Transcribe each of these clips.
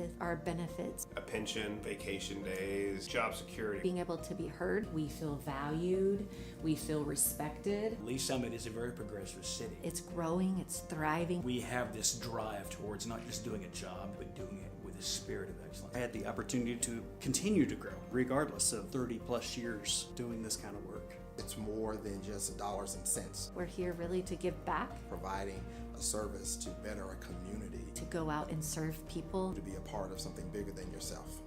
with our benefits. A pension, vacation days, job security. Being able to be heard. We feel valued, we feel respected. Lee Summit is a very progressive city. It's growing, it's thriving. We have this drive towards not just doing a job, but doing it with a spirit of excellence. I had the opportunity to continue to grow, regardless of 30 plus years doing this kind of work. It's more than just dollars and cents. We're here really to give back. Providing a service to better a community. To go out and serve people. To be a part of something bigger than yourself.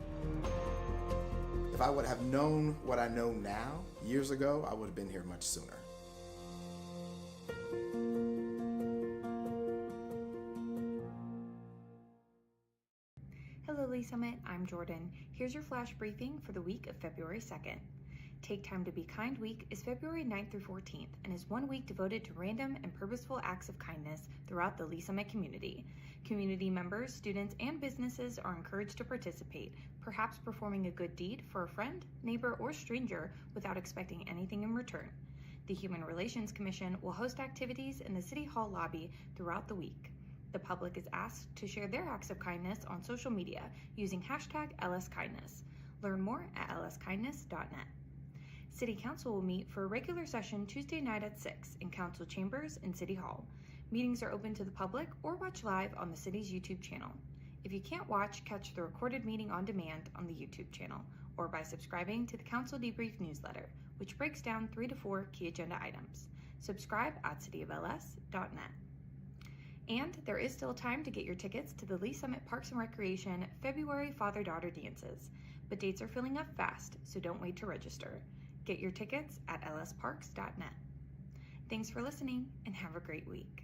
If I would have known what I know now, years ago, I would have been here much sooner. Hello Lee Summit, I'm Jordan. Here's your flash briefing for the week of February 2nd. Take Time to Be Kind Week is February 9th through 14th and is 1 week devoted to random and purposeful acts of kindness throughout the Lee Summit community. Community members, students, and businesses are encouraged to participate, perhaps performing a good deed for a friend, neighbor, or stranger without expecting anything in return. The Human Relations Commission will host activities in the City Hall lobby throughout the week. The public is asked to share their acts of kindness on social media using hashtag LSKindness. Learn more at lskindness.net. City Council will meet for a regular session Tuesday night at 6 in Council Chambers in City Hall. Meetings are open to the public or watch live on the city's YouTube channel. If you can't watch, catch the recorded meeting on demand on the YouTube channel or by subscribing to the Council Debrief newsletter, which breaks down 3 to 4 key agenda items. Subscribe at cityofls.net. And there is still time to get your tickets to the Lee Summit Parks and Recreation February Father-Daughter Dances, but dates are filling up fast, so don't wait to register. Get your tickets at lsparks.net. Thanks for listening and have a great week.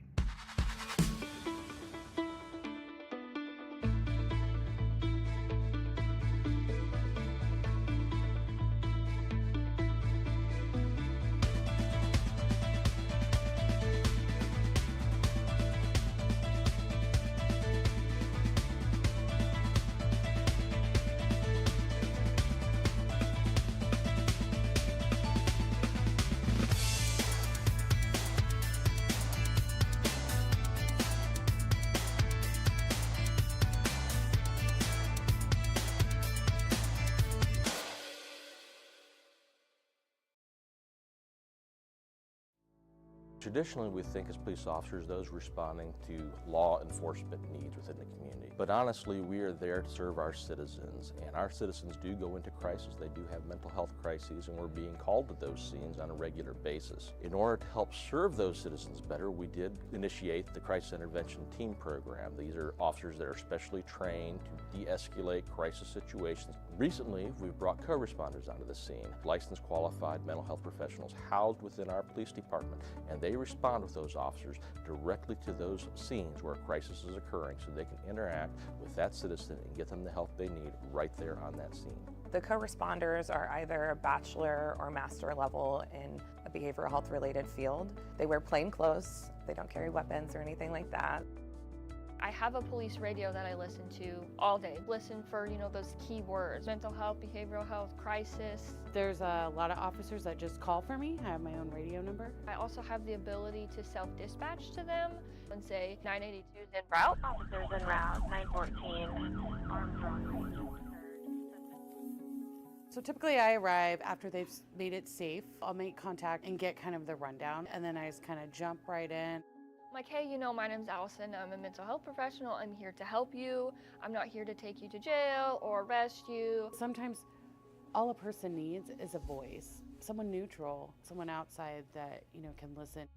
Traditionally, we think as police officers, those responding to law enforcement needs within the community. But honestly, we are there to serve our citizens, and our citizens do go into crisis. They do have mental health crises, and we're being called to those scenes on a regular basis. In order to help serve those citizens better, we did initiate the Crisis Intervention Team Program. These are officers that are specially trained to de-escalate crisis situations. Recently, we've brought co-responders onto the scene, licensed qualified mental health professionals housed within our police department, and they respond with those officers directly to those scenes where a crisis is occurring so they can interact with that citizen and get them the help they need right there on that scene. The co-responders are either a bachelor or master level in a behavioral health related field. They wear plain clothes, they don't carry weapons or anything like that. I have a police radio that I listen to all day. Listen for, those key words: mental health, behavioral health, crisis. There's a lot of officers that just call for me. I have my own radio number. I also have the ability to self-dispatch to them and say 982 is en route. Officers en route, 914, Armstrong. So typically I arrive after they've made it safe. I'll make contact and get kind of the rundown, and then I just kind of jump right in. I'm like, hey, my name's Allison. I'm a mental health professional. I'm here to help you. I'm not here to take you to jail or arrest you. Sometimes all a person needs is a voice, someone neutral, someone outside that, can listen.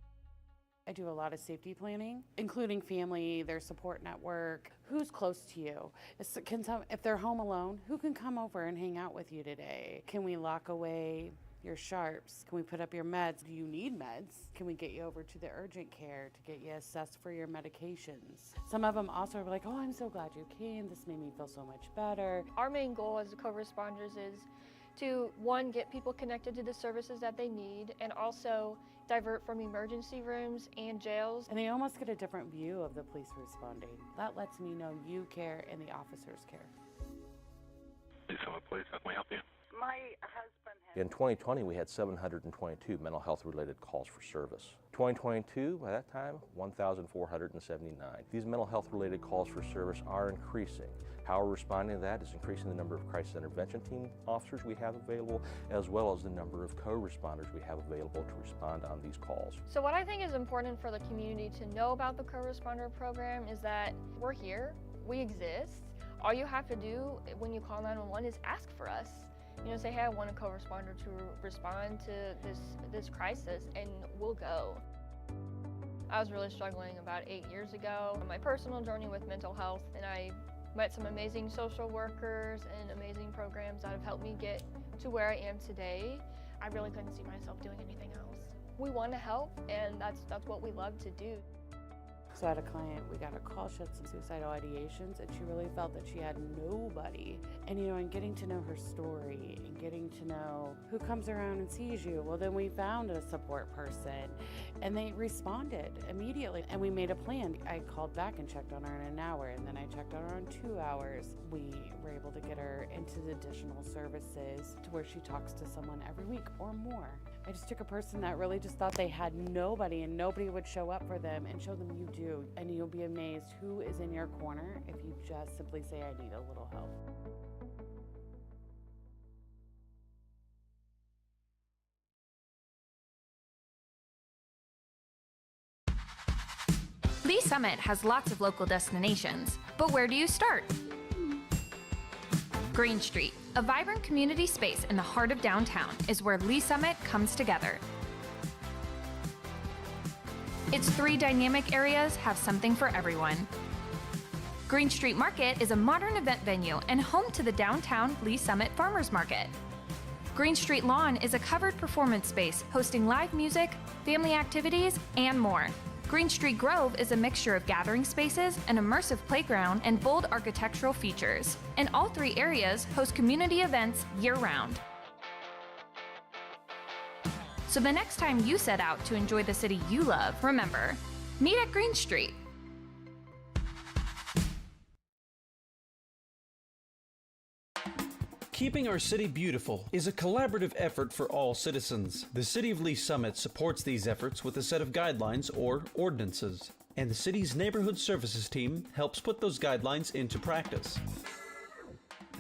I do a lot of safety planning, including family, their support network, who's close to you. If they're home alone, who can come over and hang out with you today? Can we lock away your sharps? Can we put up your meds? Do you need meds? Can we get you over to the urgent care to get you assessed for your medications? Some of them also are like, oh, I'm so glad you came. This made me feel so much better. Our main goal as the co-responders is to, one, get people connected to the services that they need, and also divert from emergency rooms and jails. And they almost get a different view of the police responding. That lets me know you care and the officers care. Please, how can I help you? My husband In 2020, we had 722 mental health related calls for service. 2022, by that time, 1,479. These mental health related calls for service are increasing. How we're responding to that is increasing the number of crisis intervention team officers we have available, as well as the number of co-responders we have available to respond on these calls. So what I think is important for the community to know about the co-responder program is that we're here, we exist. All you have to do when you call 911 is ask for us. You know, say, hey, I want a co-responder to respond to this crisis, and we'll go. I was really struggling about 8 years ago on my personal journey with mental health, and I met some amazing social workers and amazing programs that have helped me get to where I am today. I really couldn't see myself doing anything else. We want to help, and that's what we love to do. So I had a client, we got a call, she had some suicidal ideations, and she really felt that she had nobody. And and getting to know her story and getting to know who comes around and sees you, well, then we found a support person, and they responded immediately, and we made a plan. I called back and checked on her in an hour, and then I checked on her in 2 hours. We were able to get her into the additional services to where she talks to someone every week or more. I just took a person that really just thought they had nobody and nobody would show up for them, and show them you do. And you'll be amazed who is in your corner if you just simply say, I need a little help. Lee Summit has lots of local destinations, but where do you start? Green Street, a vibrant community space in the heart of downtown, is where Lee Summit comes together. Its 3 dynamic areas have something for everyone. Green Street Market is a modern event venue and home to the downtown Lee Summit Farmers Market. Green Street Lawn is a covered performance space hosting live music, family activities, and more. Green Street Grove is a mixture of gathering spaces, an immersive playground, and bold architectural features. And all 3 areas host community events year-round. So the next time you set out to enjoy the city you love, remember, meet at Green Street. Keeping our city beautiful is a collaborative effort for all citizens. The City of Lee Summit supports these efforts with a set of guidelines or ordinances, and the city's neighborhood services team helps put those guidelines into practice.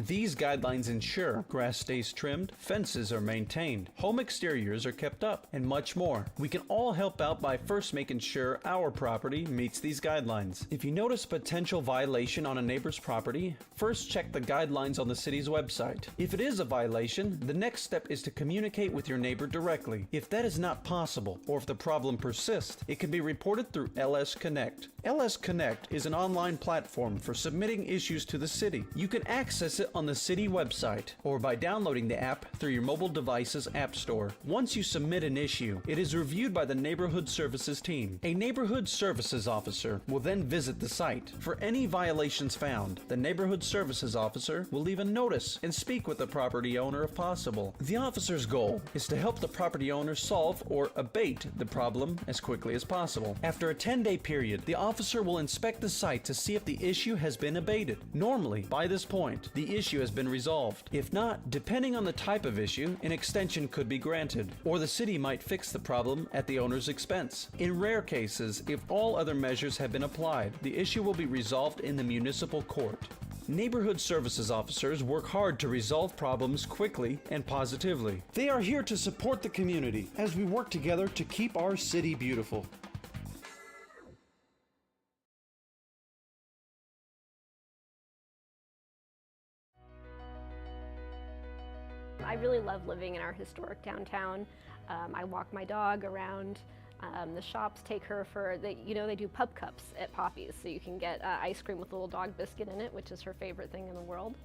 These guidelines ensure grass stays trimmed, fences are maintained, home exteriors are kept up, and much more. We can all help out by first making sure our property meets these guidelines. If you notice a potential violation on a neighbor's property, first check the guidelines on the city's website. If it is a violation, the next step is to communicate with your neighbor directly. If that is not possible, or if the problem persists, it can be reported through LS Connect. LS Connect is an online platform for submitting issues to the city. You can access it on the city website or by downloading the app through your mobile device's app store. Once you submit an issue, it is reviewed by the Neighborhood Services team. A Neighborhood Services officer will then visit the site. For any violations found, the Neighborhood Services officer will leave a notice and speak with the property owner if possible. The officer's goal is to help the property owner solve or abate the problem as quickly as possible. After a 10-day period, the officer will inspect the site to see if the issue has been abated. Normally, by this point, the issue has been resolved. If not, depending on the type of issue, an extension could be granted, or the city might fix the problem at the owner's expense. In rare cases, if all other measures have been applied, the issue will be resolved in the municipal court. Neighborhood Services officers work hard to resolve problems quickly and positively. They are here to support the community as we work together to keep our city beautiful. I really love living in our historic downtown. I walk my dog around the shops, take her for, they do pub cups at Poppy's, so you can get ice cream with a little dog biscuit in it, which is her favorite thing in the world.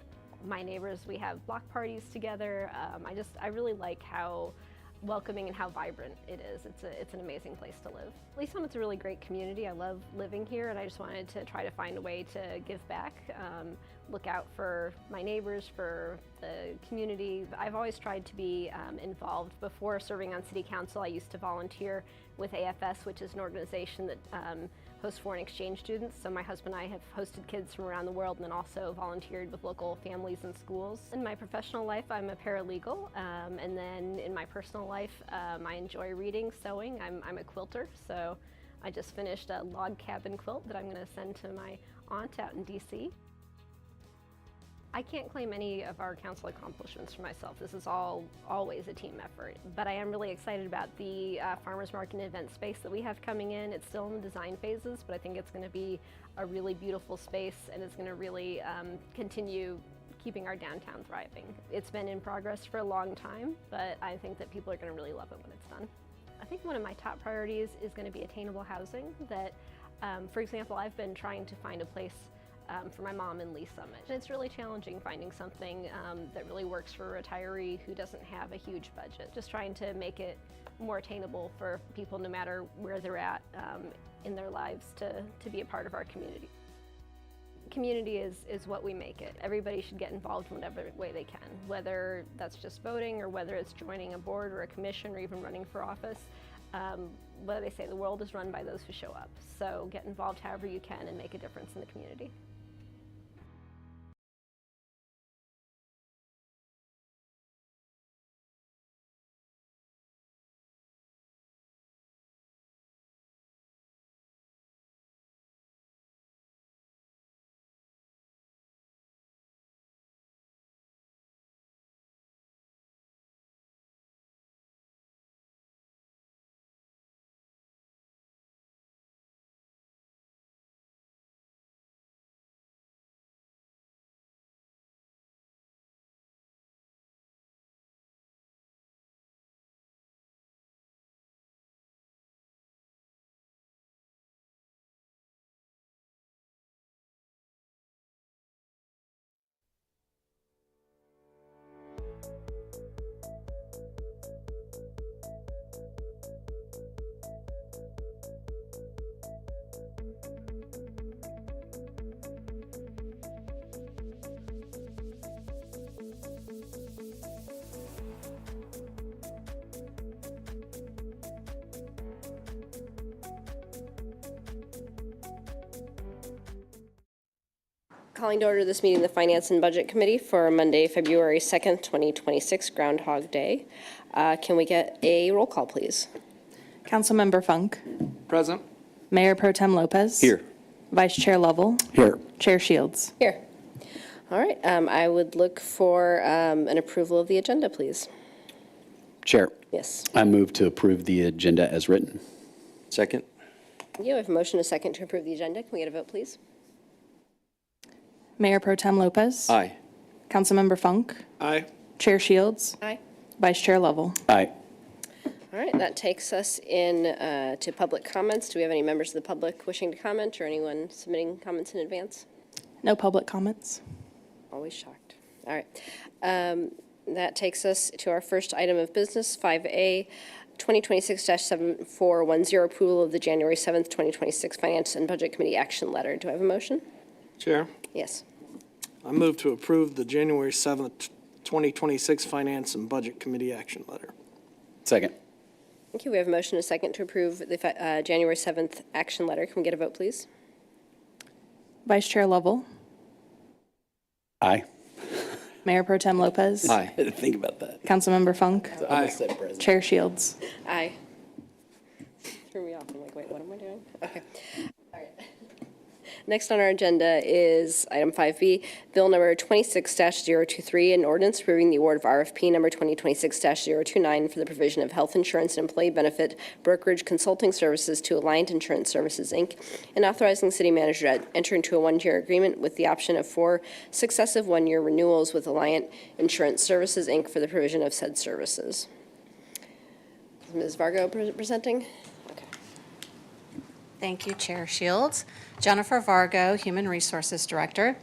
My neighbors, we have block parties together. I really like how welcoming and how vibrant it is. It's an amazing place to live. Lee Summit's a really great community. I love living here, and I just wanted to try to find a way to give back, look out for my neighbors, for the community. I've always tried to be involved. Before serving on city council, I used to volunteer with AFS, which is an organization that hosts foreign exchange students. So my husband and I have hosted kids from around the world, and then also volunteered with local families and schools. In my professional life, I'm a paralegal, and then in my personal life, I enjoy reading, sewing. I'm a quilter, so I just finished a log cabin quilt that I'm going to send to my aunt out in DC. I can't claim any of our council accomplishments for myself. This is always a team effort. But I am really excited about the farmers market and event space that we have coming in. It's still in the design phases, but I think it's going to be a really beautiful space, and it's going to really continue keeping our downtown thriving. It's been in progress for a long time, but I think that people are going to really love it when it's done. I think one of my top priorities is going to be attainable housing. That, for example, I've been trying to find a place for my mom in Lee Summit. It's really challenging finding something that really works for a retiree who doesn't have a huge budget. Just trying to make it more attainable for people no matter where they're at in their lives to be a part of our community. Community is what we make it. Everybody should get involved in whatever way they can, whether that's just voting or whether it's joining a board or a commission or even running for office. What do they say? The world is run by those who show up. So get involved however you can and make a difference in the community. Calling to order this meeting of the Finance and Budget Committee for Monday, February 2nd, 2026, Groundhog Day. Can we get a roll call, please? Councilmember Funk. Present. Mayor Pro Tem Lopez. Here. Vice Chair Lovell. Here. Chair Shields. Here. All right. I would look for an approval of the agenda, please. Chair. Yes. I move to approve the agenda as written. Second. You have a motion, a second to approve the agenda. Can we get a vote, please? Mayor Pro Tem Lopez. Aye. Councilmember Funk. Aye. Chair Shields. Aye. Vice Chair Lovell. Aye. All right. That takes us in to public comments. Do we have any members of the public wishing to comment or anyone submitting comments in advance? No public comments. Always shocked. All right. That takes us to our first item of business, 5A, 2026-7410, approval of the January 7th, 2026 Finance and Budget Committee action letter. Do I have a motion? Chair, Yes. I move to approve the January 7th, 2026 Finance and Budget Committee action letter. Second. Thank you. We have a motion, a second to approve the January 7th action letter. Can we get a vote, please? Vice Chair Lovell. Aye. Mayor Pro Tem Lopez. Aye. I didn't think about that. Councilmember Funk. Aye. Chair Shields. Aye. Threw me off. I'm like, wait, what am I doing? Okay. All right. Next on our agenda is item 5B, bill number 26-023, an ordinance approving the award of RFP number 2026-029 for the provision of health insurance and employee benefit brokerage consulting services to Alliant Insurance Services, Inc., and authorizing the city manager to enter into a one-year agreement with the option of 4 successive one-year renewals with Alliant Insurance Services, Inc. for the provision of said services. Ms. Vargo presenting? Thank you, Chair Shields. Jennifer Vargo, Human Resources Director.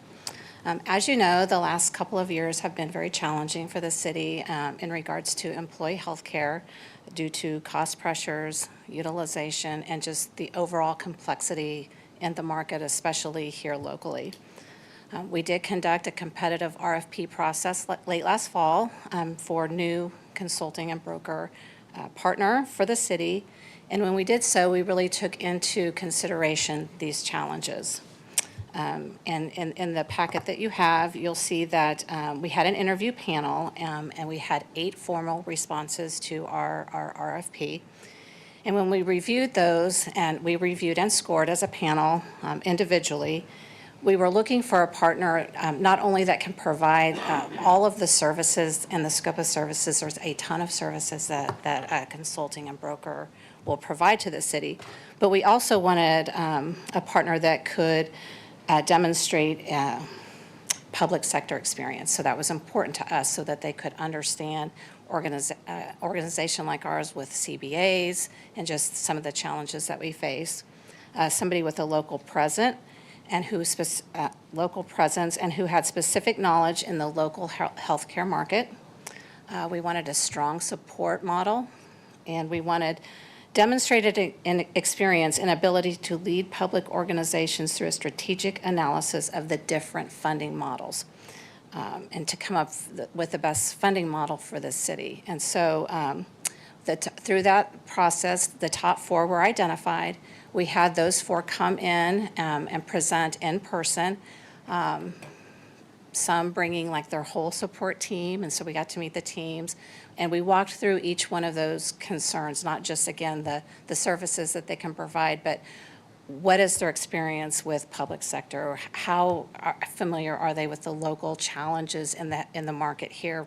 As you know, the last couple of years have been very challenging for the city in regards to employee health care due to cost pressures, utilization, and just the overall complexity in the market, especially here locally. We did conduct a competitive RFP process late last fall for new consulting and broker partner for the city. And when we did so, we really took into consideration these challenges. And in the packet that you have, you'll see that we had an interview panel, and we had 8 formal responses to our RFP. And when we reviewed those, and we reviewed and scored as a panel individually, we were looking for a partner not only that can provide all of the services and the scope of services. There's a ton of services that consulting and broker will provide to the city, but we also wanted a partner that could demonstrate public sector experience. So that was important to us so that they could understand organization like ours with CBAs and just some of the challenges that we face. Somebody with a local presence and who had specific knowledge in the local healthcare market. We wanted a strong support model, and we wanted demonstrated experience and ability to lead public organizations through a strategic analysis of the different funding models, and to come up with the best funding model for the city. And so through that process, the top 4 were identified. We had those 4 come in and present in person, some bringing like their whole support team, and so we got to meet the teams. And we walked through each one of those concerns, not just, again, the services that they can provide, but what is their experience with public sector? How familiar are they with the local challenges in the market here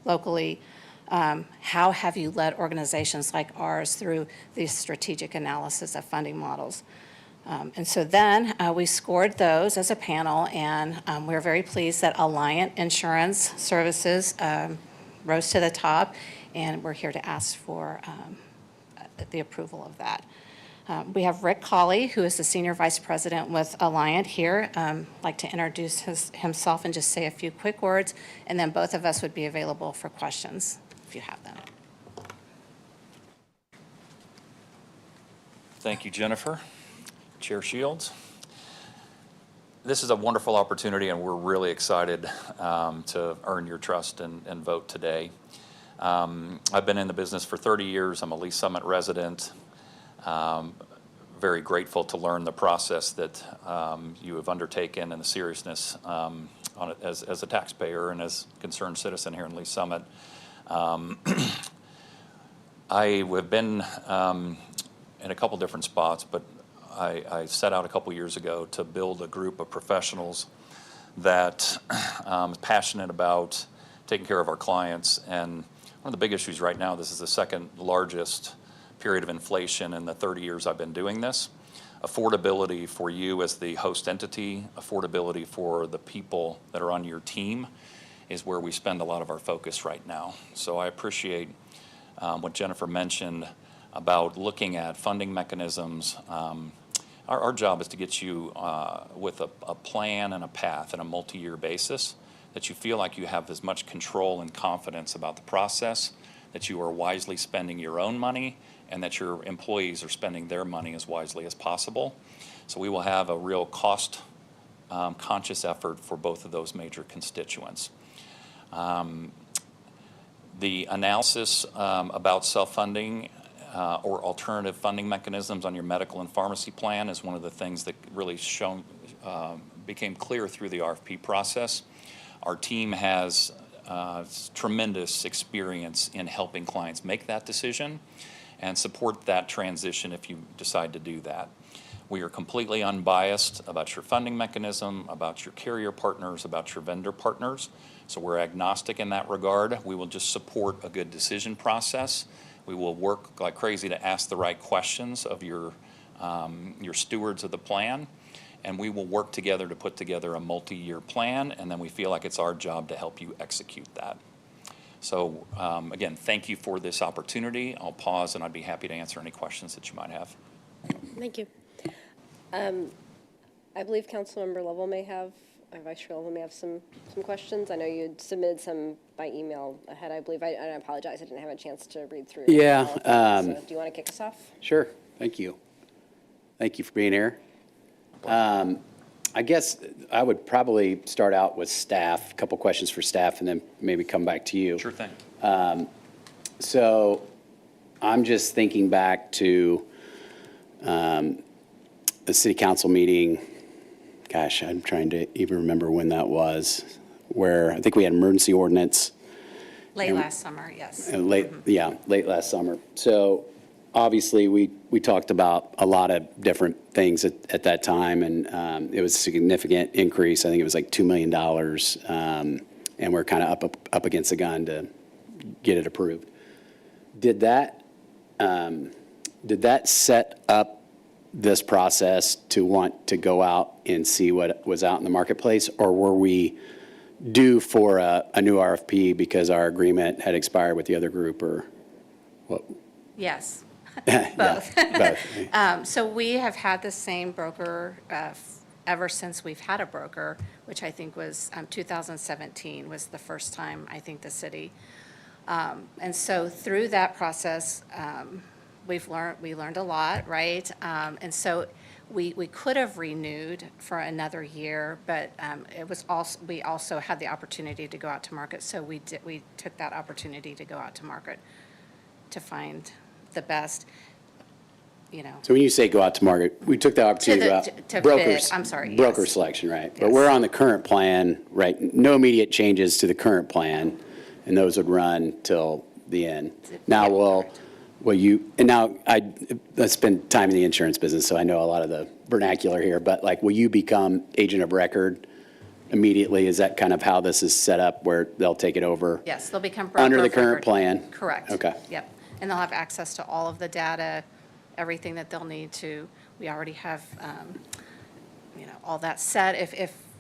locally? How have you led organizations like ours through the strategic analysis of funding models? And so then we scored those as a panel, and we're very pleased that Alliant Insurance Services rose to the top, and we're here to ask for the approval of that. We have Rick Colley, who is the Senior Vice President with Alliant here. I'd like to introduce himself and just say a few quick words, and then both of us would be available for questions if you have them. Thank you, Jennifer. Chair Shields. This is a wonderful opportunity, and we're really excited to earn your trust and vote today. I've been in the business for 30 years. I'm a Lee Summit resident. Very grateful to learn the process that you have undertaken and the seriousness on it as a taxpayer and as a concerned citizen here in Lee Summit. I have been in a couple different spots, but I set out a couple years ago to build a group of professionals that is passionate about taking care of our clients. And one of the big issues right now, this is the second largest period of inflation in the 30 years I've been doing this. Affordability for you as the host entity, affordability for the people that are on your team is where we spend a lot of our focus right now. So I appreciate what Jennifer mentioned about looking at funding mechanisms. Our job is to get you with a plan and a path and a multi-year basis that you feel like you have as much control and confidence about the process, that you are wisely spending your own money, and that your employees are spending their money as wisely as possible. So we will have a real cost conscious effort for both of those major constituents. The analysis about self-funding or alternative funding mechanisms on your medical and pharmacy plan is one of the things that really became clear through the RFP process. Our team has tremendous experience in helping clients make that decision and support that transition if you decide to do that. We are completely unbiased about your funding mechanism, about your carrier partners, about your vendor partners. So we're agnostic in that regard. We will just support a good decision process. We will work like crazy to ask the right questions of your stewards of the plan, and we will work together to put together a multi-year plan, and then we feel like it's our job to help you execute that. So again, thank you for this opportunity. I'll pause, and I'd be happy to answer any questions that you might have. Thank you. I believe Councilmember Lovell may have, or Vice Chair Lovell may have some questions. I know you had submitted some by email ahead, I believe. I apologize, I didn't have a chance to read through. Yeah. So do you want to kick us off? Sure. Thank you. Thank you for being here. I guess I would probably start out with staff, a couple questions for staff, and then maybe come back to you. Sure thing. So I'm just thinking back to the city council meeting. Gosh, I'm trying to even remember when that was, where I think we had emergency ordinance. Late last summer, yes. Late last summer. So obviously, we talked about a lot of different things at that time, and it was a significant increase. I think it was like $2 million, and we're kind of up against the gun to get it approved. Did that set up this process to want to go out and see what was out in the marketplace, or were we due for a new RFP because our agreement had expired with the other group, or what? Yes. Both. Both. So we have had the same broker ever since we've had a broker, which I think was 2017 was the first time I think the city. And so through that process, we learned a lot, right? And so we could have renewed for another year, but it was also, we also had the opportunity to go out to market. So we took that opportunity to go out to market to find the best, you know. So when you say go out to market, we took the opportunity to go out to brokers, bid, I'm sorry, broker yes. selection, right? Yes. But we're on the current plan, right? No immediate changes to the current plan, and those would run till the end. Now, will you, and now I spend time in the insurance business, so I know a lot of the vernacular here, but like, will you become agent of record immediately? Is that kind of how this is set up, where they'll take it over? Yes, they'll become broker Under the of current record. plan? Correct. Okay. Yep. And they'll have access to all of the data, everything that they'll need to. We already have, you know, all that set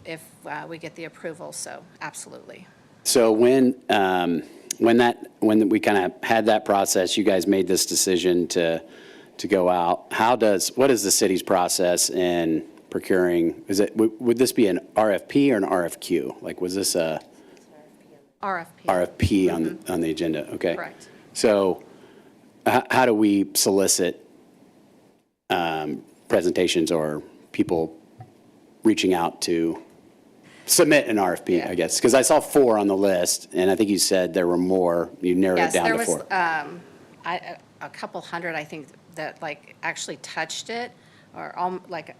if we get the approval. So absolutely. So when we kind of had that process, you guys made this decision to go out. What is the city's process in procuring? Would this be an RFP or an RFQ? Like, was this a RFP on the agenda? Okay. Correct. So how do we solicit presentations or people reaching out to submit an RFP, I guess? Because I saw 4 on the list, and I think you said there were more. You narrowed it down to 4. Yes, there was a couple hundred, I think, that like actually touched it, or like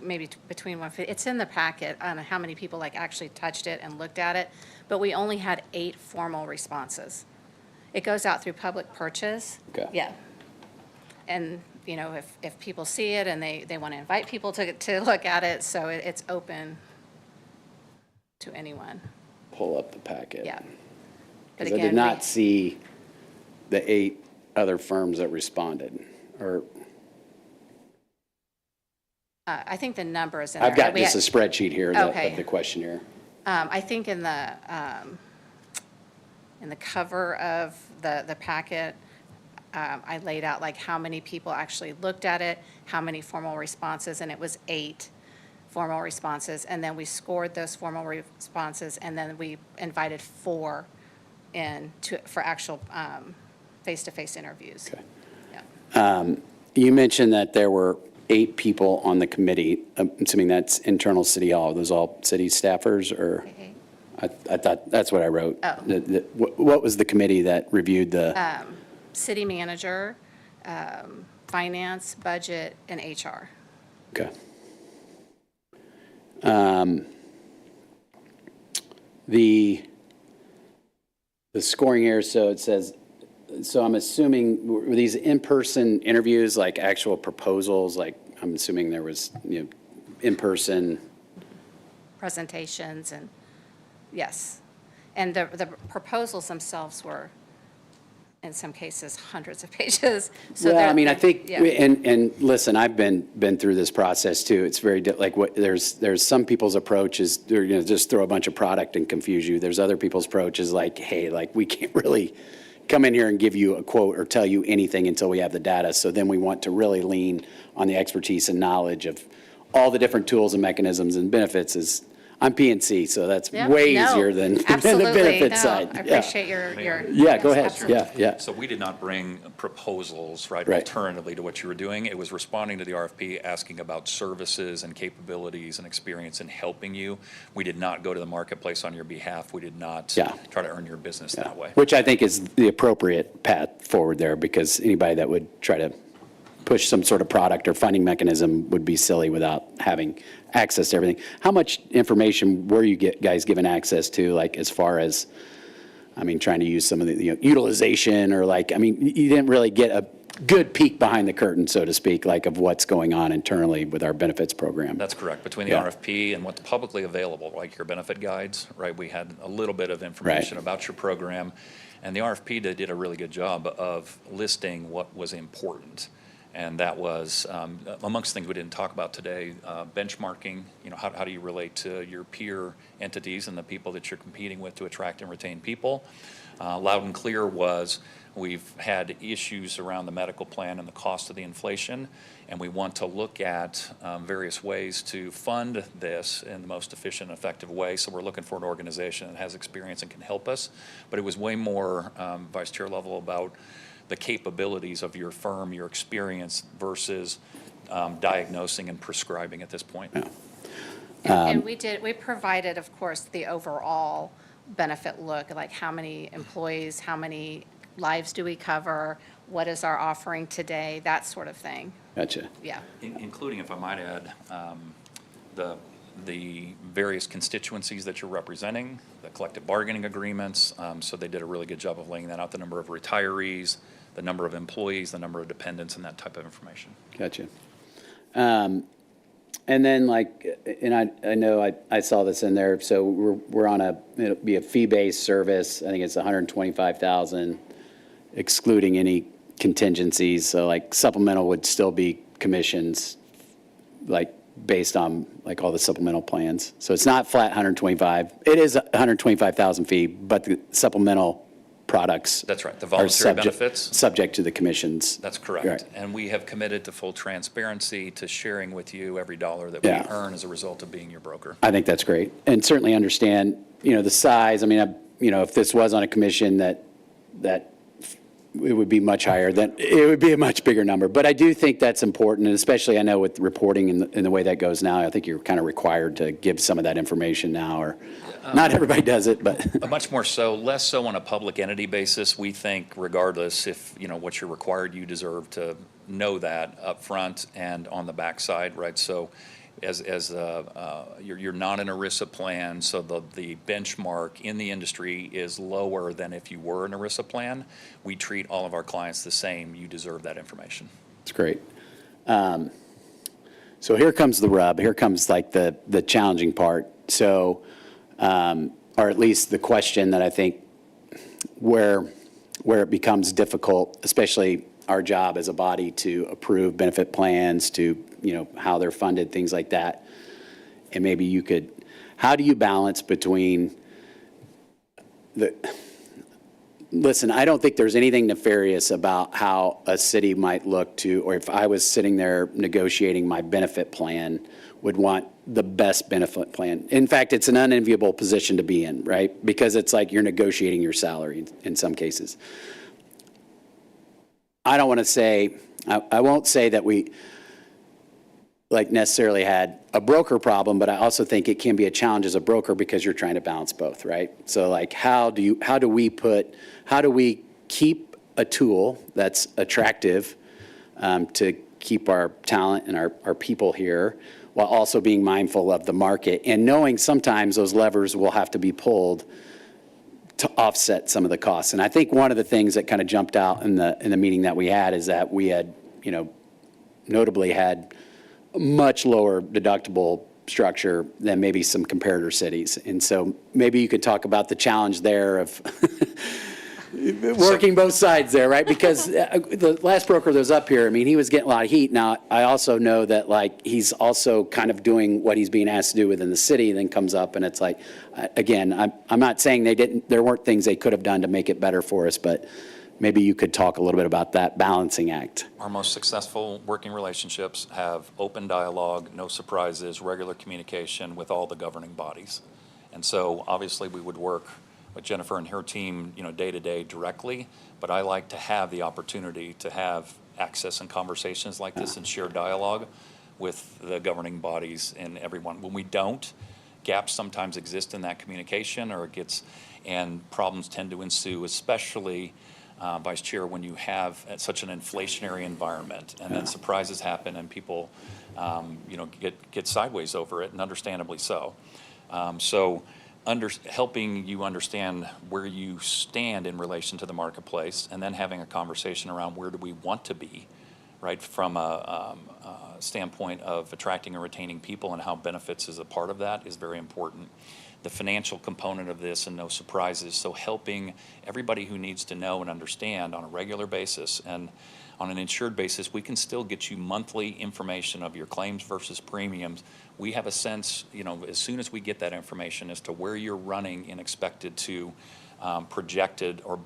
maybe between 150. It's in the packet on how many people like actually touched it and looked at it, but we only had 8 formal responses. It goes out through public purchase. Okay. Yeah. And, you know, if people see it and they want to invite people to look at it, so it's open to anyone. Pull up the packet. Yeah. But again, I did not see the 8 other firms that responded, or. I think the number is in there. I've got just a spreadsheet here of the questionnaire. I think in the cover of the packet, I laid out like how many people actually looked at it, how many formal responses, and it was 8 formal responses. And then we scored those formal responses, and then we invited 4 in for actual face-to-face interviews. Okay. Yeah. You mentioned that there were 8 people on the committee. I'm assuming that's internal city hall. Are those all city staffers, or? I thought that's what I wrote. Oh. What was the committee that reviewed the? City manager, finance, budget, and HR. Okay. The scoring here, so it says, so I'm assuming, were these in-person interviews, like actual proposals? Like, I'm assuming there was, you know, in-person. Presentations, and yes. And the proposals themselves were, in some cases, hundreds of pages. So well, I mean, I think, yeah. and listen, I've been through this process too. It's very, like, there's some people's approach is, they're going to just throw a bunch of product and confuse you. There's other people's approach is like, hey, like, we can't really come in here and give you a quote or tell you anything until we have the data. So then we want to really lean on the expertise and knowledge of all the different tools and mechanisms and benefits. I'm P&C, so that's way easier than the benefit side. I appreciate your yeah, go ahead. Absolutely. Yeah. So we did not bring proposals, right, Right, alternatively to what you were doing. It was responding to the RFP, asking about services and capabilities and experience in helping you. We did not go to the marketplace on your behalf. We did not try to earn your business that way. Which I think is the appropriate path forward there, because anybody that would try to push some sort of product or funding mechanism would be silly without having access to everything. How much information were you guys given access to, like, as far as I mean, trying to use some of the utilization or like, I mean, you didn't really get a good peek behind the curtain, so to speak, like of what's going on internally with our benefits program. That's correct. Between the RFP and what's publicly available, like your benefit guides, right? We had a little bit of information about your program, and the RFP did a really good job of listing what was important. And that was, amongst things we didn't talk about today, benchmarking, how do you relate to your peer entities and the people that you're competing with to attract and retain people. Loud and clear was, we've had issues around the medical plan and the cost of the inflation, and we want to look at various ways to fund this in the most efficient and effective way. So we're looking for an organization that has experience and can help us. But it was way more, Vice Chair level, about the capabilities of your firm, your experience, versus diagnosing and prescribing at this point. And we provided, of course, the overall benefit look, like how many employees, how many lives do we cover, what is our offering today, that sort of thing. Gotcha. Yeah. Including, if I might add, the various constituencies that you're representing, the collective bargaining agreements. So they did a really good job of laying that out, the number of retirees, the number of employees, the number of dependents, and that type of information. Gotcha. And then I know I saw this in there. So we're on it'll be a fee-based service. I think it's $125,000, excluding any contingencies. So like supplemental would still be commissions, like based on like all the supplemental plans. So it's not flat 125. It is a $125,000 fee, but the supplemental products. That's right. The voluntary benefits. Subject to the commissions. That's correct. Right. And we have committed to full transparency, to sharing with you every dollar that we earn as a result of being your broker. I think that's great. And certainly understand, the size. I mean, if this was on a commission that it would be much higher, then it would be a much bigger number. But I do think that's important, and especially I know with reporting in the way that goes now, I think you're kind of required to give some of that information now, or not everybody does it, but. Much more so, less so on a public entity basis. We think regardless if, what you're required, you deserve to know that up front and on the backside, right? So you're not an ERISA plan, so the benchmark in the industry is lower than if you were an ERISA plan. We treat all of our clients the same. You deserve that information. That's great. So here comes the rub. Here comes like the challenging part. So, or at least the question that I think where it becomes difficult, especially our job as a body to approve benefit plans, to how they're funded, things like that. And maybe how do you balance between listen, I don't think there's anything nefarious about how a city might look to, or if I was sitting there negotiating my benefit plan, would want the best benefit plan. In fact, it's an unenviable position to be in, right? Because it's like you're negotiating your salary in some cases. I don't want to say, I won't say that we necessarily had a broker problem, but I also think it can be a challenge as a broker because you're trying to balance both, right? So how do we keep a tool that's attractive to keep our talent and our people here, while also being mindful of the market and knowing sometimes those levers will have to be pulled to offset some of the costs. And I think one of the things that kind of jumped out in the meeting that we had is that we had, notably had a much lower deductible structure than maybe some comparator cities. And so maybe you could talk about the challenge there of working both sides there, right? Because the last broker that was up here, I mean, he was getting a lot of heat. Now, I also know that he's also kind of doing what he's being asked to do within the city, then comes up and it's like, again, I'm not saying there weren't things they could have done to make it better for us, but maybe you could talk a little bit about that balancing act. Our most successful working relationships have open dialogue, no surprises, regular communication with all the governing bodies. And so obviously we would work with Jennifer and her team, day to day directly, but I like to have the opportunity to have access and conversations like this and share dialogue with the governing bodies and everyone. When we don't, gaps sometimes exist in that communication, and problems tend to ensue, especially Vice Chair, when you have such an inflationary environment, and then surprises happen and people, get sideways over it, and understandably so. So helping you understand where you stand in relation to the marketplace, and then having a conversation around where do we want to be, right, from a standpoint of attracting and retaining people, and how benefits is a part of that is very important. The financial component of this, and no surprises, so helping everybody who needs to know and understand on a regular basis. And on an insured basis, we can still get you monthly information of your claims versus premiums. We have a sense, you know, as soon as we get that information as to where you're running and expected to projected, or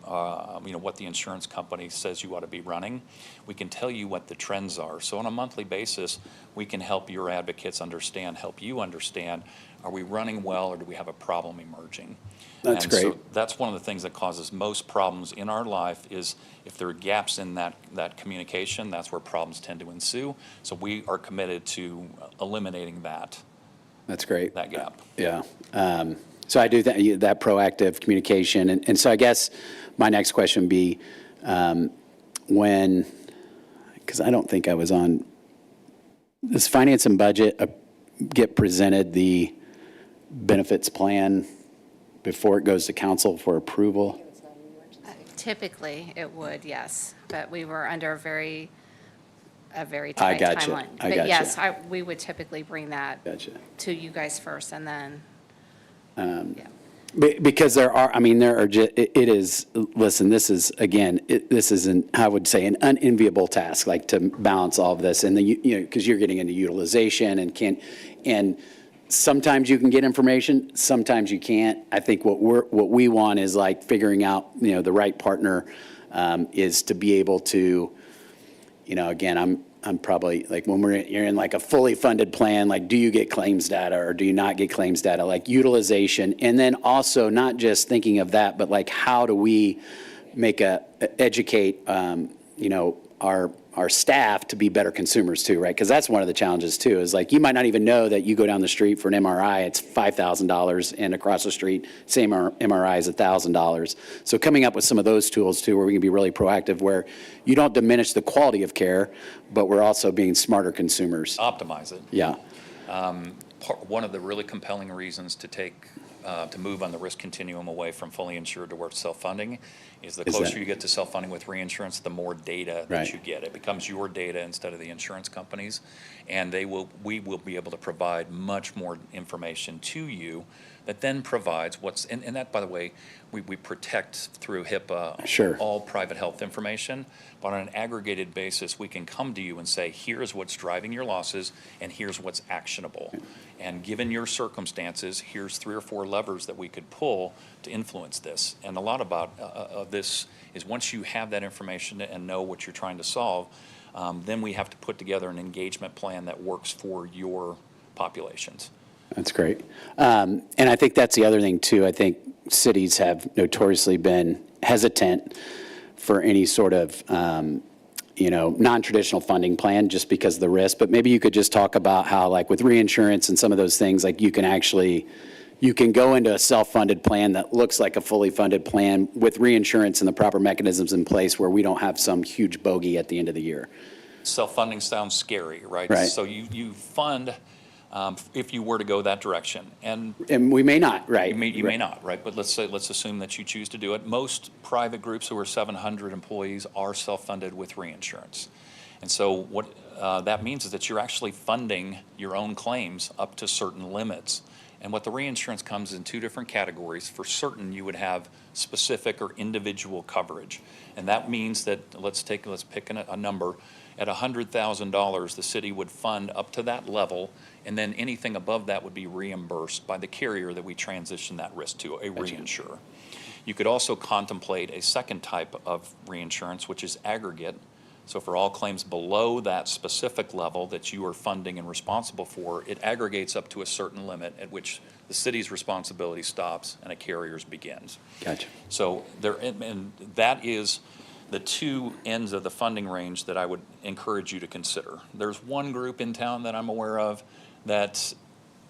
you know, what the insurance company says you ought to be running, we can tell you what the trends are. So on a monthly basis, we can help your advocates understand, help you understand, are we running well, or do we have a problem emerging? That's great. So that's one of the things that causes most problems in our life, is if there are gaps in that communication, that's where problems tend to ensue. So we are committed to eliminating that. That's great. That gap. Yeah. So I do that proactive communication. And so I guess my next question would be, because I don't think I was on, does finance and budget get presented the benefits plan before it goes to council for approval? Typically, it would, yes, but we were under a very tight timeline. But yes, we would typically bring that to you guys first, and then. Because there are just, it is, listen, this is, again, this is I would say an unenviable task, like to balance all of this. And then, you know, because you're getting into utilization and sometimes you can get information, sometimes you can't. I think what we want is like figuring out, you know, the right partner is to be able to, you know, again, I'm probably like, when you're in like a fully funded plan, like, do you get claims data or do you not get claims data, like utilization, and then also not just thinking of that, but like, how do we educate, you know, our staff to be better consumers too, right? Because that's one of the challenges too, is like, you might not even know that you go down the street for an MRI, it's $5,000, and across the street, same MRI is $1,000. So coming up with some of those tools too, where we can be really proactive, where you don't diminish the quality of care, but we're also being smarter consumers. Optimize it. Yeah. One of the really compelling reasons to move on the risk continuum away from fully insured towards self-funding is the closer you get to self-funding with reinsurance, the more data that you get. It becomes your data instead of the insurance companies, and we will be able to provide much more information to you that then provides and that, by the way, we protect through HIPAA all private health information, but on an aggregated basis, we can come to you and say, here's what's driving your losses, and here's what's actionable. And given your circumstances, here's 3 or 4 levers that we could pull to influence this. And a lot of this is, once you have that information and know what you're trying to solve, then we have to put together an engagement plan that works for your populations. That's great. And I think that's the other thing too. I think cities have notoriously been hesitant for any sort of you know, non-traditional funding plan just because of the risk. But maybe you could just talk about how, like with reinsurance and some of those things, like you can go into a self-funded plan that looks like a fully funded plan with reinsurance and the proper mechanisms in place, where we don't have some huge bogey at the end of the year. Self-funding sounds scary, right? So you fund if you were to go that direction, and we may not, right? You may not, right? But let's assume that you choose to do it. Most private groups who are 700 employees are self-funded with reinsurance, and so what that means is that you're actually funding your own claims up to certain limits. And what the reinsurance comes in 2 different categories. For certain, you would have specific or individual coverage, and that means that let's pick a number. At $100,000, the city would fund up to that level, and then anything above that would be reimbursed by the carrier that we transition that risk to, a reinsurer. You could also contemplate a second type of reinsurance, which is aggregate. So for all claims below that specific level that you are funding and responsible for, it aggregates up to a certain limit at which the city's responsibility stops and a carrier's begins. Gotcha. So and that is the 2 ends of the funding range that I would encourage you to consider. There's one group in town that I'm aware of that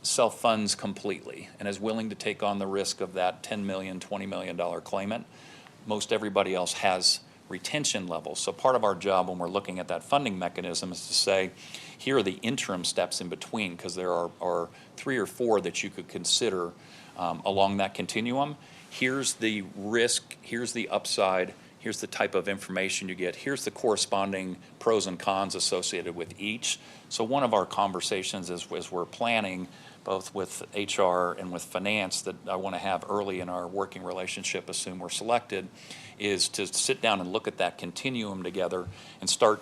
self-funds completely and is willing to take on the risk of that $10 million, $20 million claimant. Most everybody else has retention levels. So part of our job when we're looking at that funding mechanism is to say, here are the interim steps in between, because there are 3 or 4 that you could consider along that continuum. Here's the risk, here's the upside, here's the type of information you get, here's the corresponding pros and cons associated with each. So one of our conversations as we're planning, both with HR and with finance, that I want to have early in our working relationship, assume we're selected, is to sit down and look at that continuum together and start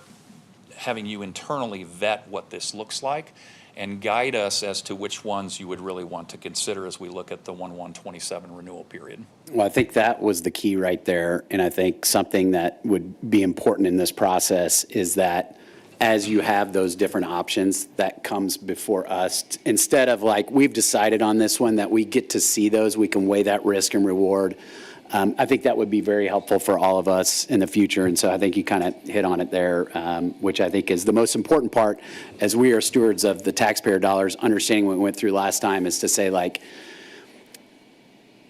having you internally vet what this looks like and guide us as to which ones you would really want to consider as we look at the 1/1/27 renewal period. Well, I think that was the key right there. And I think something that would be important in this process is that as you have those different options, that comes before us. Instead of like, we've decided on this one, that we get to see those, we can weigh that risk and reward. I think that would be very helpful for all of us in the future. And so I think you kind of hit on it there, which I think is the most important part as we are stewards of the taxpayer dollars, understanding what we went through last time, is to say like,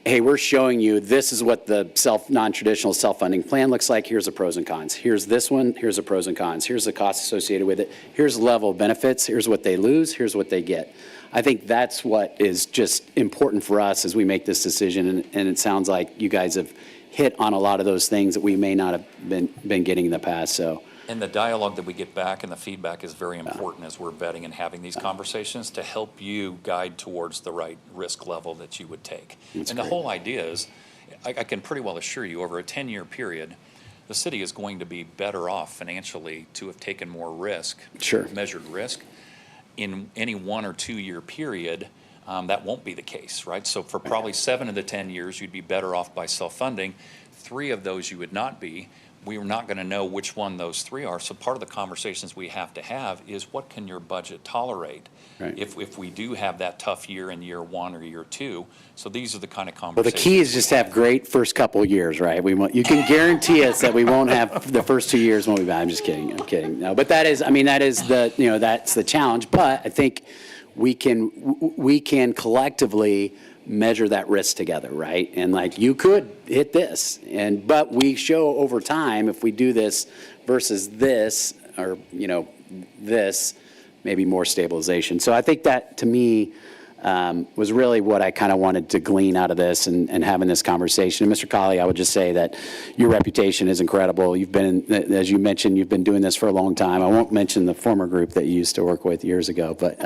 hey, we're showing you this is what the non-traditional self-funding plan looks like. Here's the pros and cons. Here's this one. Here's the pros and cons. Here's the costs associated with it. Here's the level of benefits. Here's what they lose. Here's what they get. I think that's what is just important for us as we make this decision. And it sounds like you guys have hit on a lot of those things that we may not have been getting in the past. So. And the dialogue that we get back and the feedback is very important as we're vetting and having these conversations to help you guide towards the right risk level that you would take. That's and great. The whole idea is, I can pretty well assure you, over a 10-year period, the city is going to be better off financially to have taken more risk, Sure. measured risk. In any 1 or 2 year period, that won't be the case, right? So for probably 7 of the 10 years, you'd be better off by self-funding. 3 of those you would not be. We are not going to know which one those 3 are. So part of the conversations we have to have is, what can your budget tolerate Right. if we do have that tough year in year 1 or year 2? So these are the kind of Well, conversations. the key is just to have great first couple of years, right? You can guarantee us that we won't have the first 2 years won't be bad. I'm just kidding. I'm kidding. No, but that is that's the challenge. But I think we can collectively measure that risk together, right? And like, you could hit this, but we show over time, if we do this versus this, or this, maybe more stabilization. So I think that, to me, was really what I kind of wanted to glean out of this and having this conversation. And Mr. Colley, I would just say that your reputation is incredible. You've been, as you mentioned, you've been doing this for a long time. I won't mention the former group that you used to work with years ago, but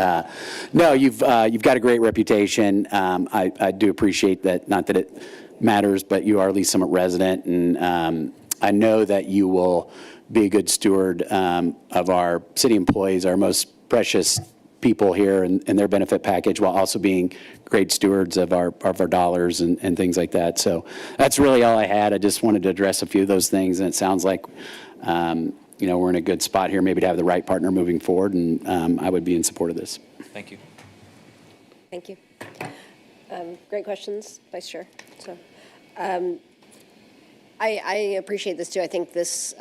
no, you've got a great reputation. I do appreciate that, not that it matters, but you are a Lee's Summit resident, and I know that you will be a good steward of our city employees, our most precious people here and their benefit package, while also being great stewards of our dollars and things like that. So that's really all I had. I just wanted to address a few of those things, and it sounds like we're in a good spot here, maybe to have the right partner moving forward, and I would be in support of this. Thank you. Thank you. Great questions, Vice Chair. So, I appreciate this too. I think this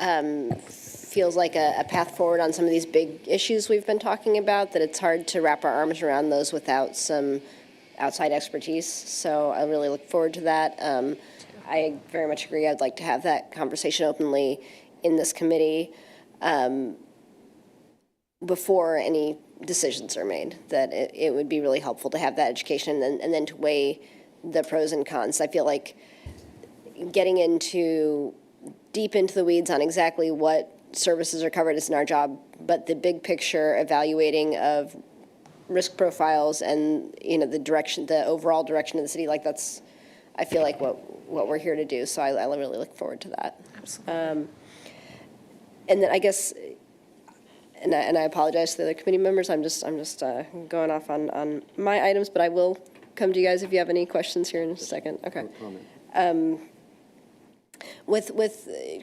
feels like a path forward on some of these big issues we've been talking about, that it's hard to wrap our arms around those without some outside expertise. So I really look forward to that. I very much agree. I'd like to have that conversation openly in this committee before any decisions are made, that it would be really helpful to have that education and then to weigh the pros and cons. I feel like getting deep into the weeds on exactly what services are covered isn't our job, but the big picture evaluating of risk profiles and the overall direction of the city, like that's, I feel like what we're here to do. So I really look forward to that. Absolutely. And then I guess, and I apologize to the other committee members. I'm just going off on my items, but I will come to you guys if you have any questions here in a second. Okay. With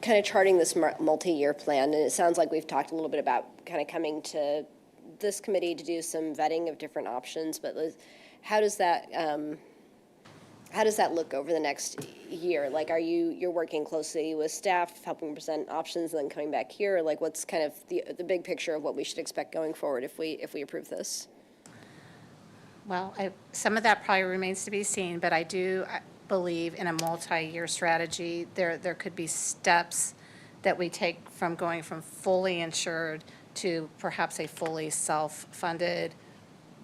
kind of charting this multi-year plan, and it sounds like we've talked a little bit about kind of coming to this committee to do some vetting of different options, but how does that look over the next year? Like, you're working closely with staff, helping present options, and then coming back here? Like, what's kind of the big picture of what we should expect going forward if we approve this? Well, some of that probably remains to be seen, but I do believe in a multi-year strategy. There could be steps that we take from going from fully insured to perhaps a fully self-funded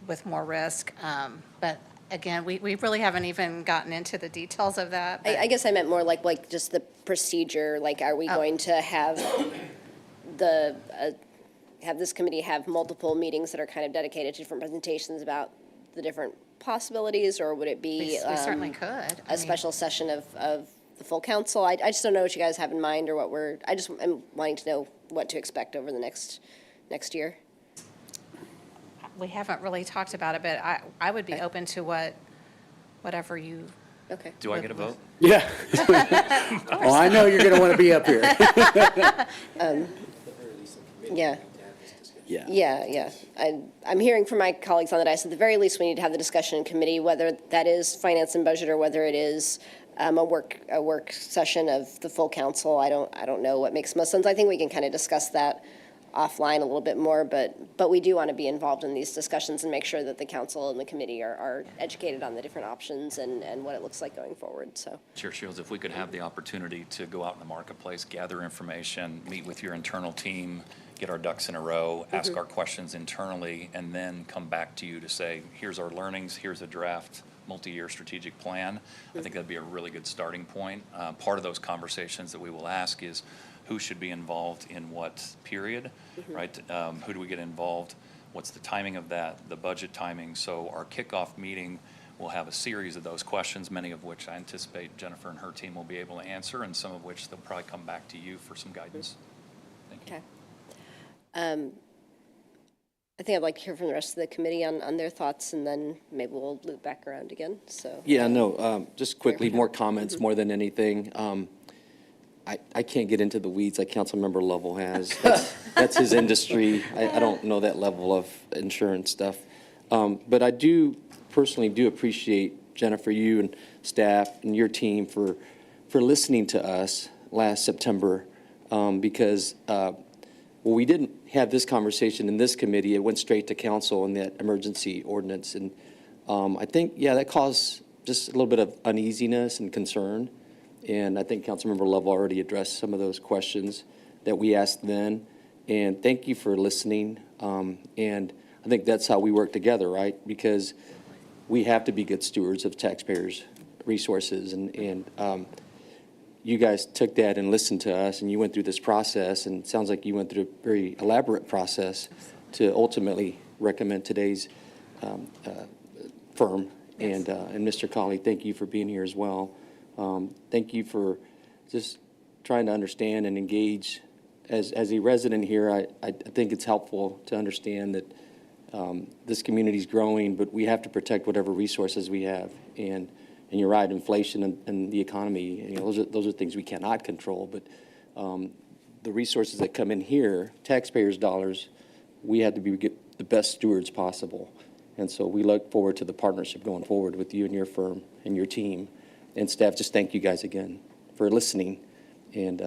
with more risk. But Again, we really haven't even gotten into the details of that. I guess I meant more like just the procedure, like are we going to have have this committee have multiple meetings that are kind of dedicated to different presentations about the different possibilities, or would it be We certainly could. a special session of the full council? I just don't know what you guys have in mind, or what I just am wanting to know what to expect over the next year. We haven't really talked about it, but I would be open to whatever you. Okay. Do I get a vote? Yeah. Oh, I know you're going to want to be up here. Yeah. Yeah. Yeah. I'm hearing from my colleagues on the dais, at the very least, we need to have the discussion in committee, whether that is finance and budget or whether it is a work session of the full council. I don't know what makes most sense. I think we can kind of discuss that offline a little bit more, but we do want to be involved in these discussions and make sure that the council and the committee are educated on the different options and what it looks like going forward. So, Chair Shields, if we could have the opportunity to go out in the marketplace, gather information, meet with your internal team, get our ducks in a row, ask our questions internally, and then come back to you to say, here's our learnings, here's a draft multi-year strategic plan. I think that'd be a really good starting point. Part of those conversations that we will ask is who should be involved in what period, right? Who do we get involved? What's the timing of that, the budget timing? So our kickoff meeting will have a series of those questions, many of which I anticipate Jennifer and her team will be able to answer, and some of which they'll probably come back to you for some guidance. Thank you. okay. I think I'd like to hear from the rest of the committee on their thoughts, and then maybe we'll loop back around again. So. Yeah, no, just quickly, more comments more than anything. I can't get into the weeds like Councilmember Lovell has. That's his industry. I don't know that level of insurance stuff. But I personally do appreciate, Jennifer, you and staff and your team for listening to us last September, because we didn't have this conversation in this committee. It went straight to council in that emergency ordinance. And I think, that caused just a little bit of uneasiness and concern. And I think Councilmember Love already addressed some of those questions that we asked then. And thank you for listening. And I think that's how we work together, right? Because we have to be good stewards of taxpayers' resources. And you guys took that and listened to us, and you went through this process. And it sounds like you went through a very elaborate process to ultimately recommend today's firm. Yes. And Mr. Colley, thank you for being here as well. Thank you for just trying to understand and engage. As a resident here, I think it's helpful to understand that this community is growing, but we have to protect whatever resources we have. And you're right, inflation and the economy, those are things we cannot control. But the resources that come in here, taxpayers' dollars, we have to get the best stewards possible. And so we look forward to the partnership going forward with you and your firm and your team. And staff, just thank you guys again for listening and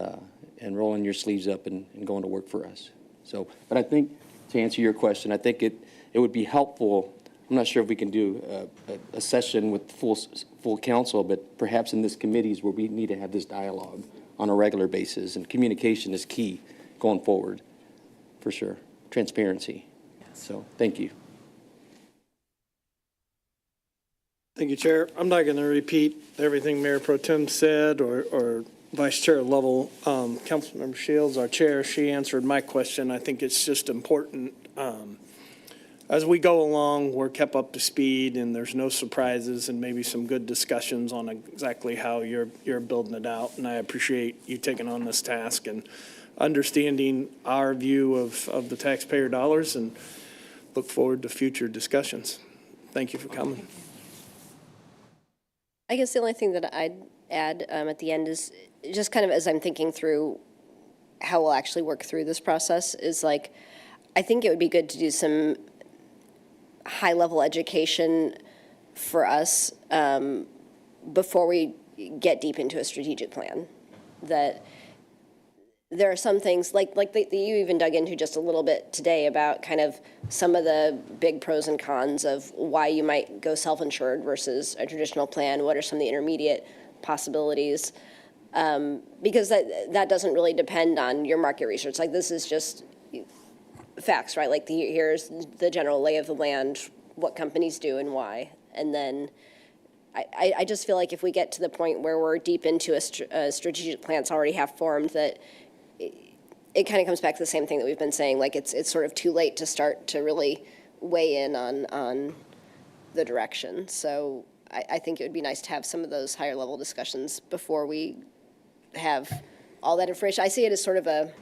rolling your sleeves up and going to work for us. So, but I think to answer your question, I think it would be helpful. I'm not sure if we can do a session with full council, but perhaps in this committees where we need to have this dialogue on a regular basis, and communication is key going forward, for sure. Transparency. Yes. So, thank you. Thank you, Chair. I'm not going to repeat everything Mayor Pro Tem said or Vice Chair Lovell. Councilmember Shields, our chair, she answered my question. I think it's just important. As we go along, we're kept up to speed, and there's no surprises, and maybe some good discussions on exactly how you're building it out. And I appreciate you taking on this task and understanding our view of the taxpayer dollars, and look forward to future discussions. Thank you for coming. I guess the only thing that I'd add at the end is just kind of as I'm thinking through how we'll actually work through this process is I think it would be good to do some high-level education for us before we get deep into a strategic plan. That there are some things like that you even dug into just a little bit today about kind of some of the big pros and cons of why you might go self-insured versus a traditional plan. What are some of the intermediate possibilities? Because that doesn't really depend on your market research. This is just facts, right? Here's the general lay of the land, what companies do and why. And then I just feel like if we get to the point where we're deep into a strategic plan that's already half formed, that it kind of comes back to the same thing that we've been saying, like it's sort of too late to start to really weigh in on the direction. So I think it would be nice to have some of those higher level discussions before we have all that information. I see it as sort of a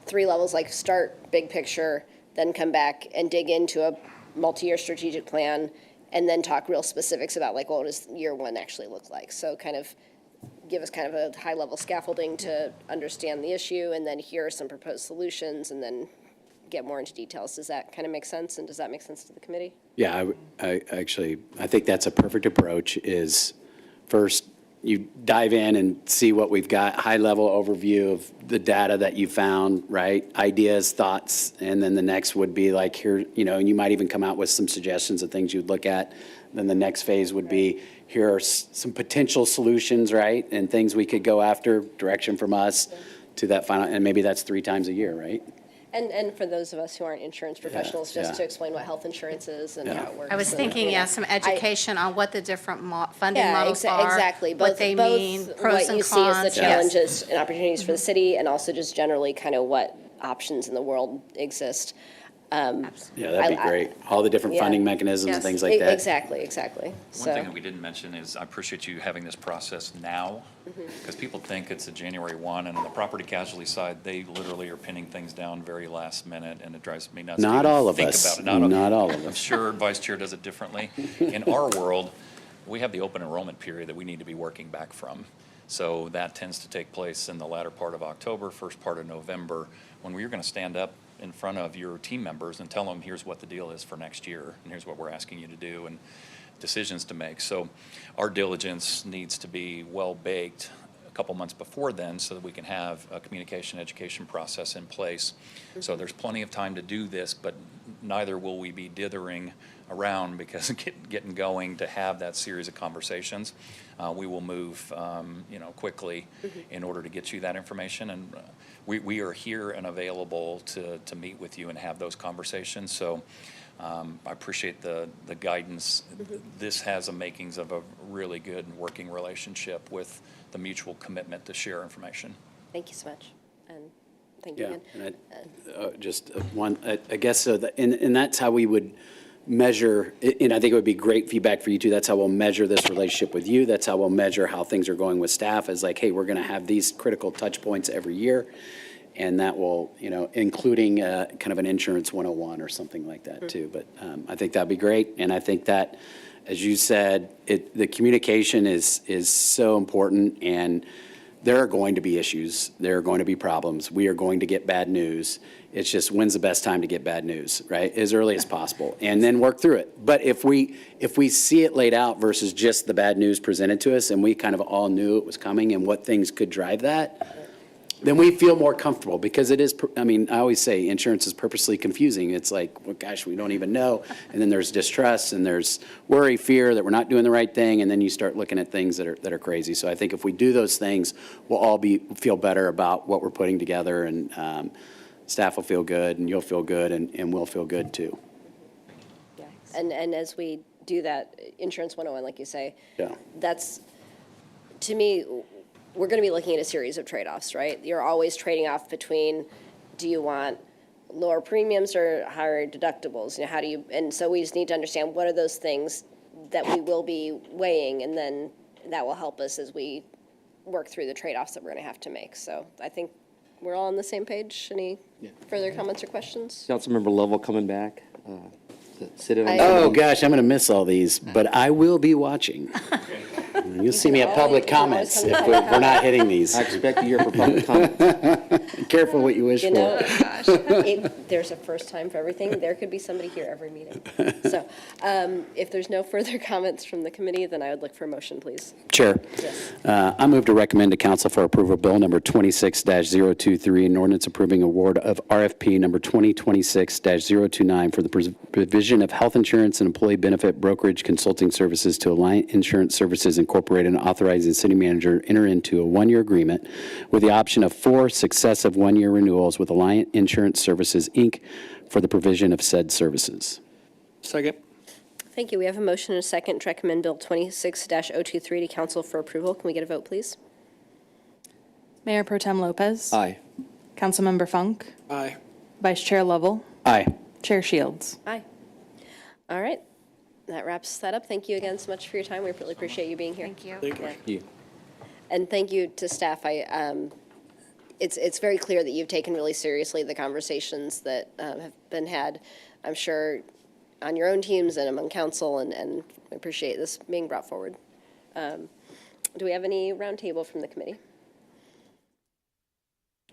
3 levels, like start big picture, then come back and dig into a multi-year strategic plan, and then talk real specifics about like what does year 1 actually look like. So kind of give us kind of a high level scaffolding to understand the issue, and then here are some proposed solutions, and then get more into details. Does that kind of make sense, and does that make sense to the committee? Yeah, I think that's a perfect approach. Is first you dive in and see what we've got, high-level overview of the data that you found, right? Ideas, thoughts, and then the next would be like here, and you might even come out with some suggestions of things you'd look at. Then the next phase would be, here are some potential solutions, right? And things we could go after, direction from us to that final, and maybe that's 3 times a year, right? And for those of us who aren't insurance professionals, just to explain what health insurance is and how it works. I was thinking, some education on what the different funding Yeah, models are, exactly. what they mean, pros what and you cons. see as the challenges and opportunities for the city, and also just generally kind of what options in the world exist. Yeah, that'd be great. All the different funding mechanisms and things like that. Exactly. One thing that we didn't mention is I appreciate you having this process now, because people think it's a January 1, and on the property casualty side, they literally are pinning things down very last minute, and it drives me nuts. Not to all of think us. about it. Not all of I'm us. sure Vice Chair does it differently. In our world, we have the open enrollment period that we need to be working back from. So that tends to take place in the latter part of October, first part of November, when we're going to stand up in front of your team members and tell them, here's what the deal is for next year, and here's what we're asking you to do, and decisions to make. So our diligence needs to be well-baked a couple months before then, so that we can have a communication education process in place. So there's plenty of time to do this, but neither will we be dithering around, because getting going to have that series of conversations. We will move quickly in order to get you that information, and we are here and available to meet with you and have those conversations. So I appreciate the guidance. This has the makings of a really good working relationship with the mutual commitment to share information. Thank you so much, and thank you again. And I guess so. And that's how we would measure, and I think it would be great feedback for you too. That's how we'll measure this relationship with you. That's how we'll measure how things are going with staff, is like, hey, we're going to have these critical touch points every year. And that will, including kind of an insurance 101 or something like that too. But I think that'd be great. And I think that, as you said, the communication is so important, and there are going to be issues. There are going to be problems. We are going to get bad news. It's just, when's the best time to get bad news, right? As early as possible, and then work through it. But if we see it laid out versus just the bad news presented to us, and we kind of all knew it was coming and what things could drive that, then we feel more comfortable, because it is, I always say insurance is purposely confusing. It's like, well, gosh, we don't even know. And then there's distrust, and there's worry, fear that we're not doing the right thing. And then you start looking at things that are crazy. So I think if we do those things, we'll all feel better about what we're putting together, and staff will feel good, and you'll feel good, and we'll feel good too. Yeah, and as we do that, insurance 101, like you say, that's, to me, we're going to be looking at a series of trade-offs, right? You're always trading off between, do you want lower premiums or higher deductibles? How do you, and so we just need to understand what are those things that we will be weighing, and then that will help us as we work through the trade-offs that we're going to have to make. So I think we're all on the same page. Any further comments or questions? Councilmember Lovell coming back. Sit in on Oh, gosh, I'm going to miss all these, but I will be watching. You'll see me at public comments if we're not hitting these. I expect to hear for public comments. Careful what you wish for. There's a first time for everything. There could be somebody here every meeting. So if there's no further comments from the committee, then I would look for a motion, please. Chair, I move to recommend to council for approval bill number 26-023, an ordinance approving award of RFP number 2026-029 for the provision of health insurance and employee benefit brokerage consulting services to Alliant Insurance Services Incorporated, and authorizing city manager enter into a 1-year agreement with the option of 4 successive 1-year renewals with Alliant Insurance Services, Inc. for the provision of said services. Second. Thank you. We have a motion and a second to recommend Bill 26-023 to council for approval. Can we get a vote, please? Mayor Pro Tem Lopez. Aye. Councilmember Funk. Aye. Vice Chair Lovell. Aye. Chair Shields. Aye. All right. That wraps that up. Thank you again so much for your time. We really appreciate you being here. Thank you. Thank you. And thank you to staff. It's very clear that you've taken really seriously the conversations that have been had, I'm sure, on your own teams and among council, and we appreciate this being brought forward. Do we have any roundtable from the committee?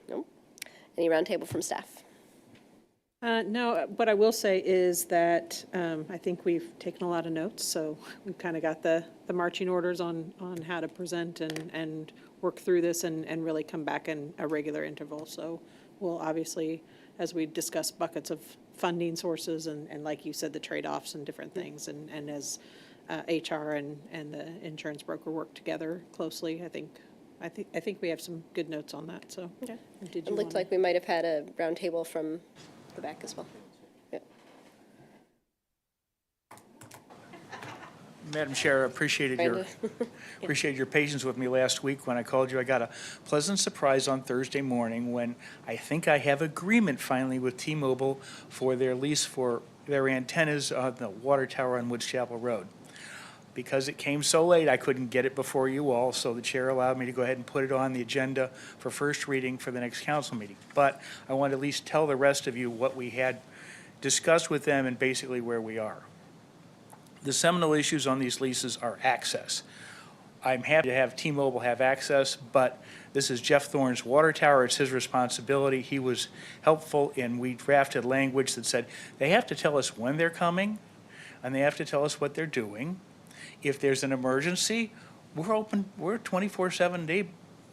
No? Any roundtable from staff? No, what I will say is that I think we've taken a lot of notes, so we've kind of got the marching orders on how to present and work through this and really come back in a regular interval. So we'll obviously, as we discuss buckets of funding sources and like you said, the trade-offs and different things, and as HR and the insurance broker work together closely, I think we have some good notes on that. So okay. It looked like we might have had a roundtable from the back as well. Yep. Madam Chair, appreciated your patience with me last week when I called you. I got a pleasant surprise on Thursday morning when I think I have agreement finally with T-Mobile for their lease for their antennas on the water tower on Woods Chapel Road. Because it came so late, I couldn't get it before you all, so the chair allowed me to go ahead and put it on the agenda for first reading for the next council meeting. But I want to at least tell the rest of you what we had discussed with them and basically where we are. The seminal issues on these leases are access. I'm happy to have T-Mobile have access, but this is Jeff Thorne's water tower. It's his responsibility. He was helpful, and we drafted language that said they have to tell us when they're coming, and they have to tell us what they're doing. If there's an emergency, we're open. We're a 24/7 day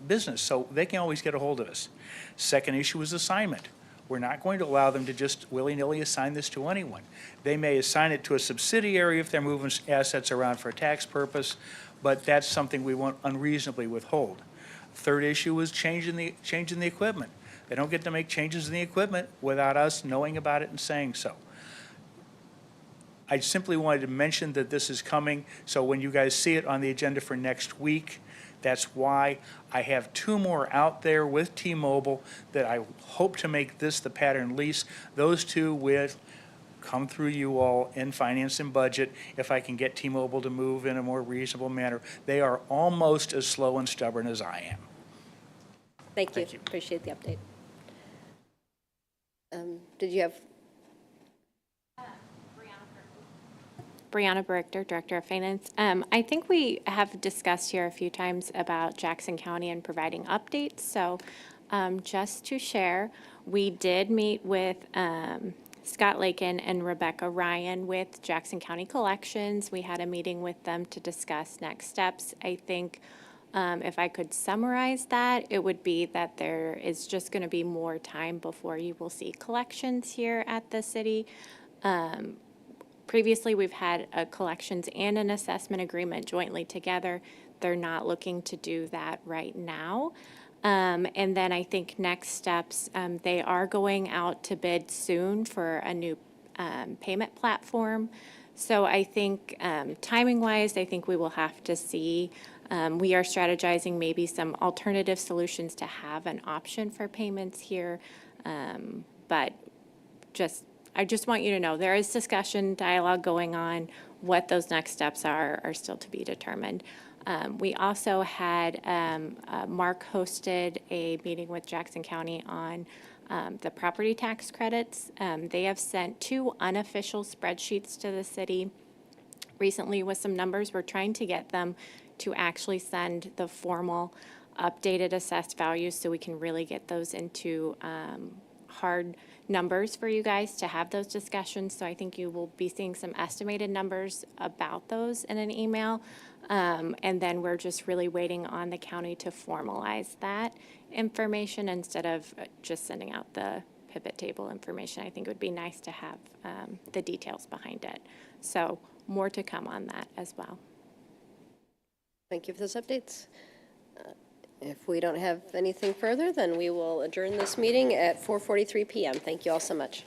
business, so they can always get a hold of us. Second issue is assignment. We're not going to allow them to just willy-nilly assign this to anyone. They may assign it to a subsidiary if they're moving assets around for a tax purpose, but that's something we won't unreasonably withhold. Third issue is changing the equipment. They don't get to make changes in the equipment without us knowing about it and saying so. I simply wanted to mention that this is coming, so when you guys see it on the agenda for next week, that's why. I have two more out there with T-Mobile that I hope to make this the pattern lease. Those two will come through you all in finance and budget if I can get T-Mobile to move in a more reasonable manner. They are almost as slow and stubborn as I am. Thank you. Appreciate the update. Did you have? Brianna Berichter, Director of Finance. I think we have discussed here a few times about Jackson County and providing updates. So just to share, we did meet with Scott Lakin and Rebecca Ryan with Jackson County Collections. We had a meeting with them to discuss next steps. I think if I could summarize that, it would be that there is just going to be more time before you will see collections here at the city. Previously, we've had a collections and an assessment agreement jointly together. They're not looking to do that right now. And then I think next steps, they are going out to bid soon for a new payment platform. So I think timing-wise, I think we will have to see. We are strategizing maybe some alternative solutions to have an option for payments here. But I just want you to know there is discussion, dialogue going on. What those next steps are still to be determined. We also had Mark hosted a meeting with Jackson County on the property tax credits. They have sent 2 unofficial spreadsheets to the city recently with some numbers. We're trying to get them to actually send the formal updated assessed values so we can really get those into hard numbers for you guys to have those discussions. So I think you will be seeing some estimated numbers about those in an email. And then we're just really waiting on the county to formalize that information instead of just sending out the pivot table information. I think it would be nice to have the details behind it. So more to come on that as well. Thank you for those updates. If we don't have anything further, then we will adjourn this meeting at 4:43 p.m. Thank you all so much.